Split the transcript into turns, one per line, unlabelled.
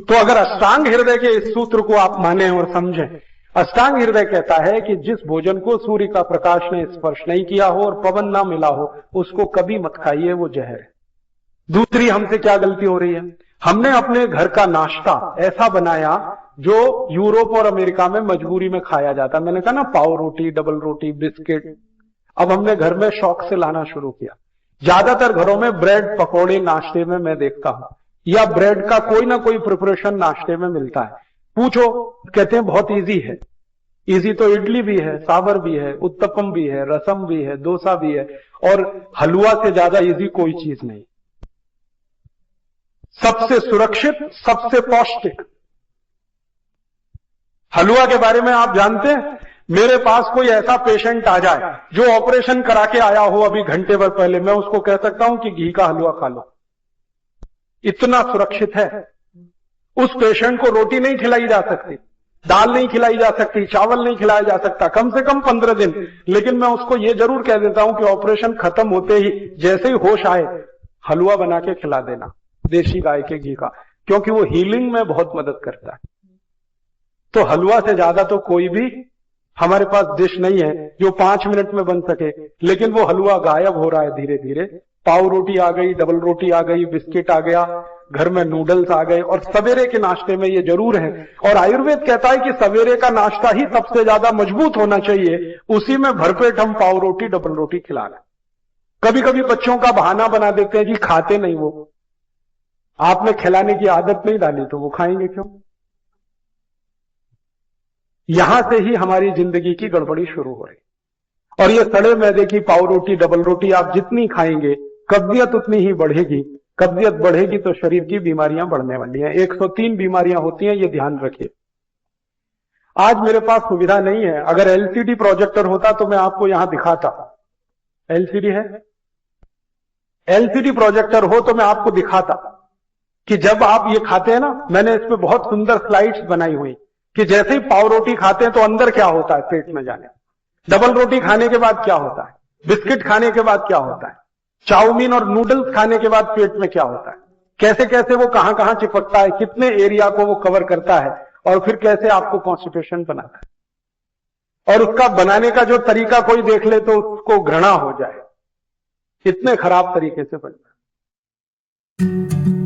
तो अगर अष्टांग हृदय के इस सूत्र को आप माने और समझें, अष्टांग हृदय कहता है कि जिस भोजन को सूर्य का प्रकाश ने स्पर्श नहीं किया हो और पवन ना मिला हो, उसको कभी मत खाइए, वो जहर है। दूसरी हमसे क्या गलती हो रही है, हमने अपने घर का नाश्ता ऐसा बनाया जो यूरोप और अमेरिका में मजबूरी में खाया जाता। मैंने कहा ना, पाव रोटी, डबल रोटी, बिस्किट, अब हमने घर में शौक से लाना शुरू किया। ज्यादातर घरों में ब्रेड पकौड़े नाश्ते में मैं देखता हूं, या ब्रेड का कोई ना कोई प्रिपरेशन नाश्ते में मिलता है। पूछो, कहते हैं बहुत इजी है। इजी तो इडली भी है, सांभर भी है, उत्तपम भी है, रसम भी है, डोसा भी है, और हलवा से ज्यादा इजी कोई चीज नहीं। सबसे सुरक्षित, सबसे पौष्टिक हलवा के बारे में आप जानते हैं? मेरे पास कोई ऐसा पेशेंट आ जाए जो ऑपरेशन करा के आया हो अभी घंटे भर पहले, मैं उसको कह सकता हूं कि घी का हलवा खा लो, इतना सुरक्षित है। उस पेशेंट को रोटी नहीं खिलाई जा सकती, दाल नहीं खिलाई जा सकती, चावल नहीं खिलाया जा सकता, कम से कम 15 दिन। लेकिन मैं उसको यह जरूर कह देता हूं कि ऑपरेशन खत्म होते ही, जैसे ही होश आए, हलवा बना के खिला देना देशी गाय के घी का, क्योंकि वो हीलिंग में बहुत मदद करता है। तो हलवा से ज्यादा तो कोई भी हमारे पास डिश नहीं है जो 5 मिनट में बन सके। लेकिन वो हलवा गायब हो रहा है धीरे धीरे। पाव रोटी आ गई, डबल रोटी आ गई, बिस्किट आ गया, घर में नूडल्स आ गए, और सवेरे के नाश्ते में ये जरूर है। और आयुर्वेद कहता है कि सवेरे का नाश्ता ही सबसे ज्यादा मजबूत होना चाहिए, उसी में भरपेट हम पाव रोटी, डबल रोटी खिला रहे हैं। कभी कभी बच्चों का बहाना बना देते हैं कि खाते नहीं वो, आपने खिलाने की आदत नहीं डाली तो वो खाएंगे क्यों? यहां से ही हमारी जिंदगी की गड़बड़ी शुरू हो रही। और ये सड़े मैदे की पाव रोटी, डबल रोटी आप जितनी खाएंगे, कब्जियत उतनी ही बढ़ेगी। कब्जियत बढ़ेगी तो शरीर की बीमारियां बढ़ने वाली हैं। 103 बीमारियां होती हैं, ये ध्यान रखिए। आज मेरे पास सुविधा नहीं है, अगर एलसीडी प्रोजेक्टर होता तो मैं आपको यहां दिखाता। एलसीडी है? एलसीडी प्रोजेक्टर हो तो मैं आपको दिखाता कि जब आप ये खाते हैं ना, मैंने इस पे बहुत सुंदर स्लाइड्स बनाई हुई कि जैसे ही पाव रोटी खाते हैं तो अंदर क्या होता है पेट में जाने, डबल रोटी खाने के बाद क्या होता है, बिस्किट खाने के बाद क्या होता है, चाउमीन और नूडल्स खाने के बाद पेट में क्या होता है, कैसे कैसे वो कहां कहां चिपकता है, कितने एरिया को वो कवर करता है, और फिर कैसे आपको कॉन्स्टिपेशन बनाता है। और उसका बनाने का जो तरीका कोई देख ले तो उसको घृणा हो जाए, इतने खराब तरीके से बनता है।